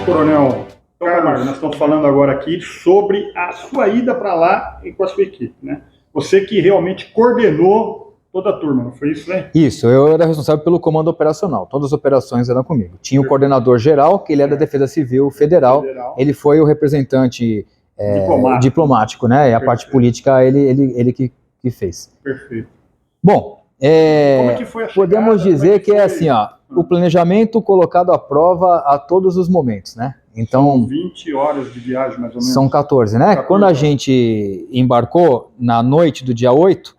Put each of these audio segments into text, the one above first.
Coronel Carlos, nós estamos falando agora aqui sobre a sua ida para lá e com a sua equipe, né? Você que realmente coordenou toda a turma, não foi isso, né? Isso, eu era responsável pelo comando operacional, todas as operações eram comigo. Tinha o coordenador geral, que ele é da Defesa Civil Federal, ele foi o representante diplomático, né? E a parte política ele que fez. Perfeito. Bom, como é que foi a chegada, podemos dizer que é assim, ó, o planejamento colocado à prova a todos os momentos, né? Então, são 20 horas de viagem, mais ou menos. São 14, né? 14 Quando a gente embarcou, na noite do dia 8,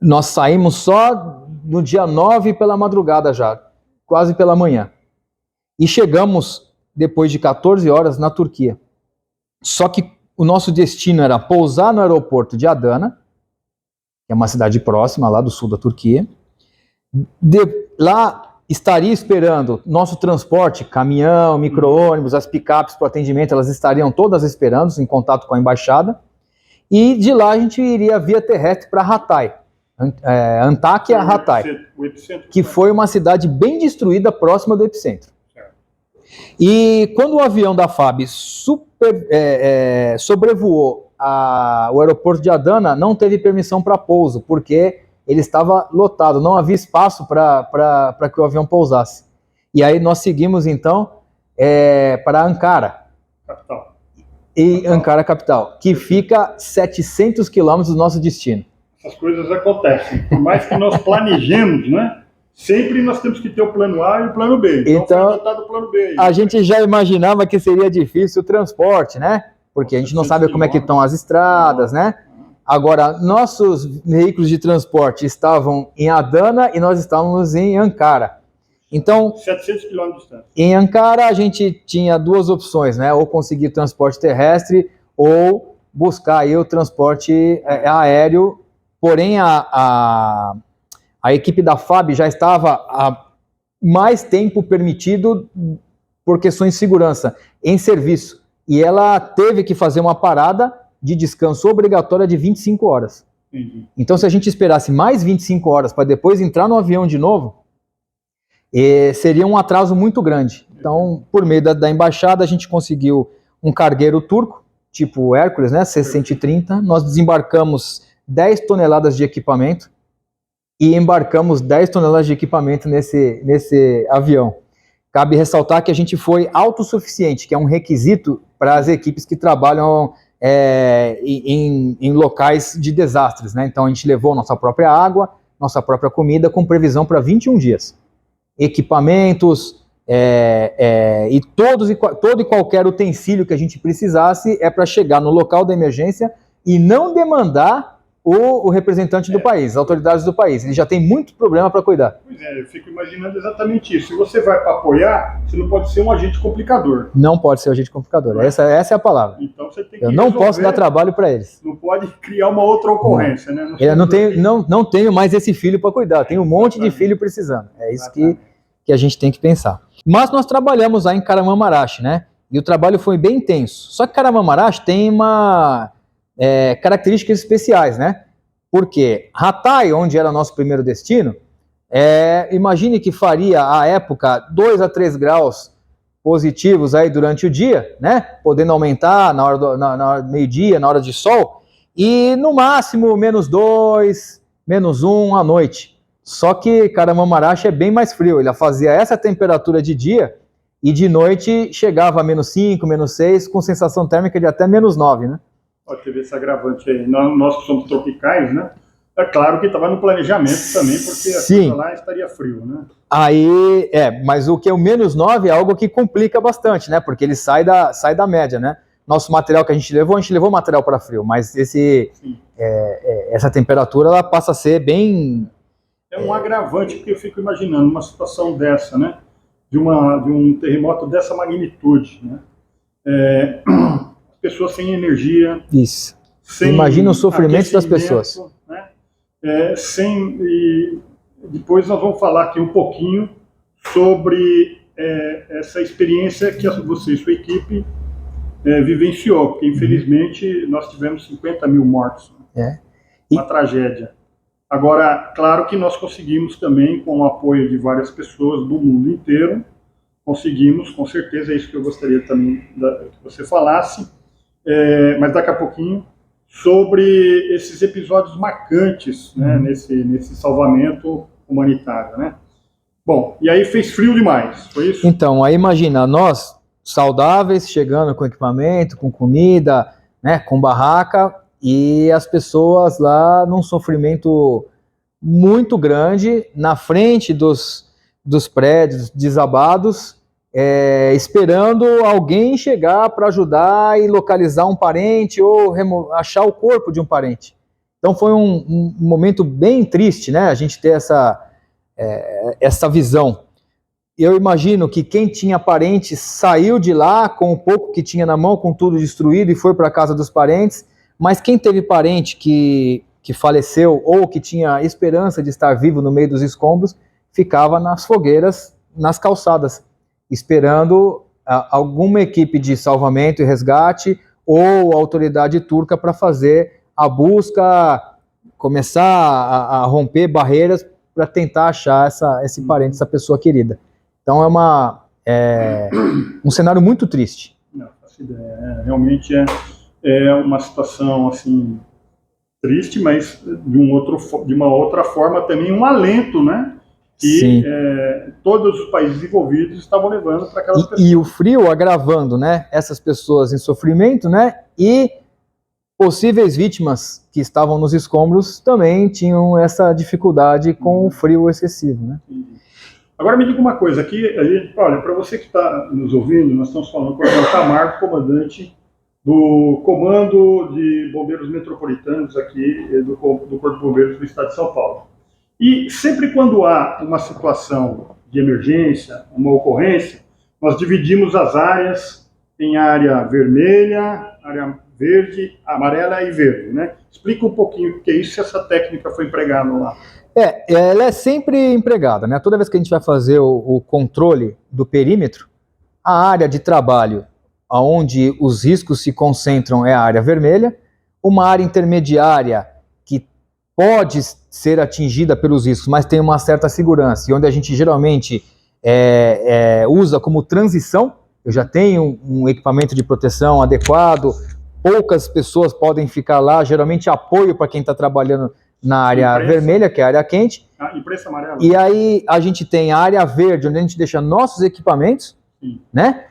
nós saímos só no dia 9 pela madrugada já, quase pela manhã. E chegamos, depois de 14 horas, na Turquia. Só que o nosso destino era pousar no aeroporto de Adana, que é uma cidade próxima, lá do sul da Turquia. Lá estaria esperando nosso transporte, caminhão, micro-ônibus, as picapes para o atendimento, elas estariam todas esperando, em contato com a embaixada. E de lá a gente iria via terrestre para Hatay, Antáquia Hatay, que foi uma cidade bem destruída próxima do epicentro. E quando o avião da FAB sobrevoou o aeroporto de Adana, não teve permissão para pouso, porque ele estava lotado, não havia espaço para que o avião pousasse. E aí nós seguimos então para Ankara. Capital. E Ankara, capital, que fica 700 quilômetros do nosso destino. Essas coisas acontecem. Por mais que nós planejemos, né? Sempre nós temos que ter o plano A e o plano B. Então foi adotado o plano B. A gente já imaginava que seria difícil o transporte, né? Porque a gente não sabe como é que estão as estradas, né? Agora, nossos veículos de transporte estavam em Adana e nós estávamos em Ankara. Então, 700 quilômetros de distância. Em Ankara a gente tinha duas opções, né? Ou conseguir transporte terrestre ou buscar aí o transporte aéreo. Porém, a equipe da FAB já estava há mais tempo permitido por questões de segurança em serviço. E ela teve que fazer uma parada de descanso obrigatória de 25 horas. Entendi. Então, se a gente esperasse mais 25 horas para depois entrar no avião de novo, seria um atraso muito grande. Então, por meio da embaixada, a gente conseguiu um cargueiro turco, tipo Hércules, né, C-130. Nós desembarcamos 10 toneladas de equipamento e embarcamos 10 toneladas de equipamento nesse avião. Cabe ressaltar que a gente foi autossuficiente, que é um requisito para as equipes que trabalham em locais de desastres, né? Então a gente levou nossa própria água, nossa própria comida, com previsão para 21 dias. Equipamentos e todo e qualquer utensílio que a gente precisasse para chegar no local da emergência e não demandar o representante do país, as autoridades do país. Ele já tem muito problema para cuidar. Pois eu fico imaginando exatamente isso. Se você vai para apoiar, você não pode ser um agente complicador. Não pode ser um agente complicador, essa é a palavra. Então você tem que Eu não posso dar trabalho para eles. Não pode criar uma outra ocorrência, né? Não tenho mais esse filho para cuidar, tenho um monte de filho precisando. É isso que a gente tem que pensar. Mas nós trabalhamos lá em Kahramanmaraş, né? E o trabalho foi bem intenso. Só que Kahramanmaraş tem características especiais, né? Porque Hatay, onde era nosso primeiro destino, imagine que faria, à época, 2 a 3 graus positivos aí durante o dia, né? Podendo aumentar na hora do meio-dia, na hora de sol, e no máximo -2, -1 à noite. Só que Kahramanmaraş é bem mais frio, ele fazia essa temperatura de dia e de noite chegava a -5, -6, com sensação térmica de até -9, né? Teve esse agravante aí. Nós que somos tropicais, né? É claro que estava no planejamento também, porque a coisa lá estaria frio, né? Aí, mas o que é o -9 é algo que complica bastante, né? Porque ele sai da média, né? Nosso material que a gente levou material para frio, mas essa temperatura ela passa a ser bem... É um agravante, porque eu fico imaginando uma situação dessa, né? De um terremoto dessa magnitude, né? Pessoas sem energia. Isso. Imagina o sofrimento das pessoas. Né? E depois nós vamos falar aqui um pouquinho sobre essa experiência que você e sua equipe vivenciou, porque infelizmente nós tivemos 50 mil mortos. Uma tragédia. Agora, claro que nós conseguimos também, com o apoio de várias pessoas do mundo inteiro, conseguimos, com certeza, é isso que eu gostaria também que você falasse, mas daqui a pouquinho, sobre esses episódios marcantes, né, nesse salvamento humanitário, né? Bom, e aí fez frio demais, foi isso? Então, aí imagina, nós, saudáveis, chegando com equipamento, com comida, né, com barraca, e as pessoas lá num sofrimento muito grande, na frente dos prédios desabados, esperando alguém chegar para ajudar e localizar um parente ou achar o corpo de um parente. Então foi um momento bem triste, né, a gente ter essa visão. Eu imagino que quem tinha parente saiu de lá com o pouco que tinha na mão, com tudo destruído, e foi para a casa dos parentes, mas quem teve parente que faleceu ou que tinha esperança de estar vivo no meio dos escombros, ficava nas fogueiras, nas calçadas, esperando alguma equipe de salvamento e resgate ou autoridade turca para fazer a busca, começar a romper barreiras para tentar achar esse parente, essa pessoa querida. Então é um cenário muito triste. Não, faço ideia. Realmente é uma situação assim triste, mas de uma outra forma também um alento, né? Que todos os países envolvidos estavam levando para aquelas pessoas. E o frio agravando, né? Essas pessoas em sofrimento, né? E possíveis vítimas que estavam nos escombros também tinham essa dificuldade com o frio excessivo, né? Agora me diga uma coisa, aqui, olha, para você que está nos ouvindo, nós estamos falando com o Coronel Camargo, comandante do Comando de Bombeiros Metropolitanos aqui do Corpo de Bombeiros do Estado de São Paulo. E sempre quando há uma situação de emergência, uma ocorrência, nós dividimos as áreas em área vermelha, área verde, amarela e verde, né? Explica um pouquinho o que é isso, se essa técnica foi empregada lá. Ela é sempre empregada, né? Toda vez que a gente vai fazer o controle do perímetro, a área de trabalho onde os riscos se concentram é a área vermelha, uma área intermediária que pode ser atingida pelos riscos, mas tem uma certa segurança, e onde a gente geralmente usa como transição. Eu já tenho um equipamento de proteção adequado, poucas pessoas podem ficar lá, geralmente apoio para quem está trabalhando na área vermelha, que é a área quente. Imprensa amarela. E aí a gente tem a área verde, onde a gente deixa nossos equipamentos, né?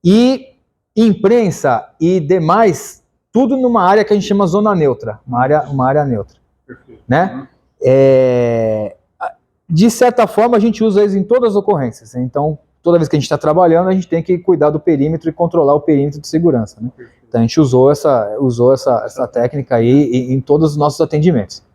E imprensa e demais, tudo numa área que a gente chama zona neutra, uma área neutra. Perfeito. Né? De certa forma, a gente usa isso em todas as ocorrências. Então, toda vez que a gente está trabalhando, a gente tem que cuidar do perímetro e controlar o perímetro de segurança, né? Então, a gente usou essa técnica aí em todos os nossos atendimentos.